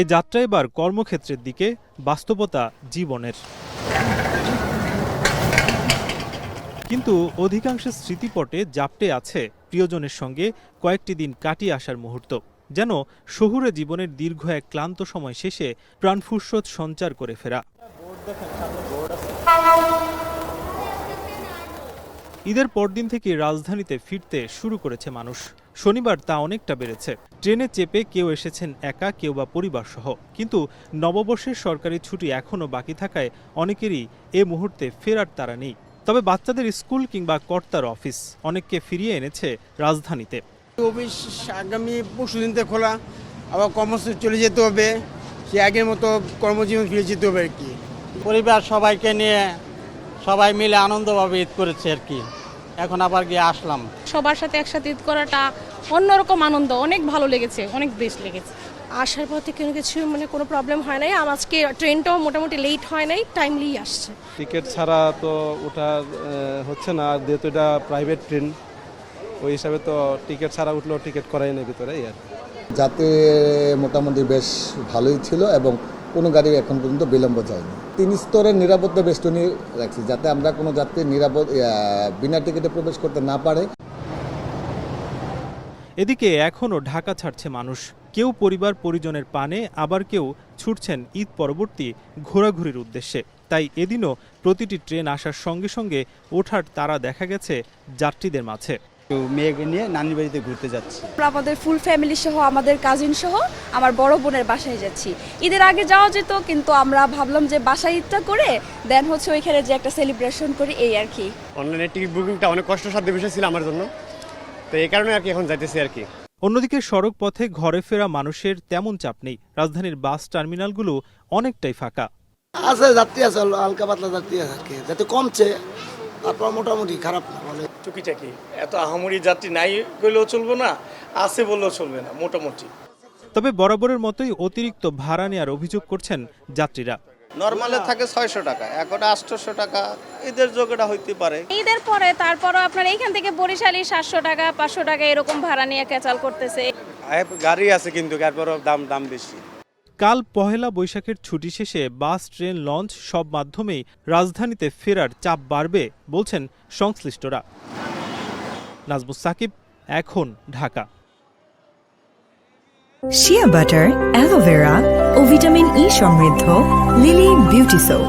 এ যাত্রা এবার কর্মক্ষেত্রের দিকে, বাস্তবতা জীবনের। কিন্তু অধিকাংশের স্মৃতিপটে জাপটে আছে প্রিয়জনের সঙ্গে কয়েকটি দিন কাটিয়ে আসার মুহূর্ত, যেন শহুরে জীবনের দীর্ঘ এক ক্লান্ত সময় শেষে প্রাণফুরসত সঞ্চার করে ফেরা। ঈদের পরদিন থেকে রাজধানীতে ফিরতে শুরু করেছে মানুষ। শনিবার তা অনেকটা বেড়েছে। ট্রেনে চেপে কেউ এসেছেন একা, কেউ বা পরিবার সহ। কিন্তু নববর্ষের সরকারি ছুটি এখনও বাকি থাকায় অনেকেরই এ মুহূর্তে ফেরার তাড়া নেই। তবে বাচ্চাদের স্কুল কিংবা কর্তার অফিস অনেককে ফিরিয়ে এনেছে রাজধানীতে। অফিস আগামী পরশুদিন থেকে খোলা, আবার কর্মসূচি চলে যেতে হবে, সে আগের মতো কর্মজীবন ফিরে যেতে হবে আর কি। পরিবার সবাইকে নিয়ে সবাই মিলে আনন্দভাবে ঈদ করেছে আর কি। এখন আবার গিয়ে আসলাম। সবার সাথে একসাথে ঈদ করাটা অন্যরকম আনন্দ, অনেক ভালো লেগেছে, অনেক বেশ লেগেছে। আসার পর থেকে কিছু কোনো প্রবলেম হয় নাই। আজকে ট্রেনটাও মোটামুটি লেট হয় নাই, টাইমলি আসছে। টিকিট ছাড়া তো ওঠা হচ্ছে না, যেহেতু এটা প্রাইভেট ট্রেন, ওই হিসাবে তো টিকিট ছাড়া উঠলেও টিকিট করাই নেই ভিতরে। আর যাতে মোটামুটি বেশ ভালোই ছিল এবং কোনো গাড়ি এখন পর্যন্ত বিলম্ব যায়নি। 3 স্তরের নিরাপত্তা বেষ্টনী রাখছি, যাতে আমরা কোনো যাত্রী বিনা টিকিটে প্রবেশ করতে না পারে। এদিকে এখনও ঢাকা ছাড়ছে মানুষ। কেউ পরিবার পরিজনের পানে, আবার কেউ ছুটছেন ঈদ পরবর্তী ঘোরাঘুরির উদ্দেশ্যে। তাই এদিনও প্রতিটি ট্রেন আসার সঙ্গে সঙ্গে ওঠার তাড়া দেখা গেছে যাত্রীদের মাঝে। মেয়েকে নিয়ে নানির বাড়িতে ঘুরতে যাচ্ছি। আমাদের ফুল ফ্যামিলি সহ, আমাদের কাজিন সহ আমার বড় বোনের বাসায় যাচ্ছি। ঈদের আগে যাওয়া যেত, কিন্তু আমরা ভাবলাম যে বাসায় ঈদটা করে দেন ওইখানে যে একটা সেলিব্রেশন করি, এই আর কি। অনলাইনে টিকিট বুকিংটা অনেক কষ্টসাধ্য বিষয় ছিল আমার জন্য, তো এই কারণে আর কি এখন যাইতেছি আর কি। অন্যদিকে সড়ক পথে ঘরে ফেরা মানুষের তেমন চাপ নেই। রাজধানীর বাস টার্মিনালগুলো অনেকটাই ফাঁকা। আছে যাত্রী, আছে হালকা পাতলা যাত্রী আছে, যাতে কমছে, তারপর মোটামুটি খারাপ না। মানে টুকিটাকি এত আহামরি যাত্রী নাই বললেও চলবে না, আছে বললেও চলবে না, মোটামুটি। তবে বরাবরের মতোই অতিরিক্ত ভাড়া নেওয়ার অভিযোগ করছেন যাত্রীরা। নর্মালে থাকে 600 টাকা, এখন 800 টাকা, ঈদের যোগটা হইতে পারে। ঈদের পরে তারপরও আপনার এইখান থেকে বরিশালি 700 টাকা 500 টাকা এরকম ভাড়া নিয়ে ক্যাচাল করতেছে। গাড়ি আছে কিন্তু এরপরও দাম বেশি। কাল পহেলা বৈশাখের ছুটি শেষে বাস, ট্রেন, লঞ্চ সব মাধ্যমেই রাজধানীতে ফেরার চাপ বাড়বে বলছেন সংশ্লিষ্টরা। নাজমুস সাকিব, এখন, ঢাকা। শিয়া বাটার, অ্যালোভেরা ও ভিটামিন ই সমৃদ্ধ লিলি বিউটি সোপ।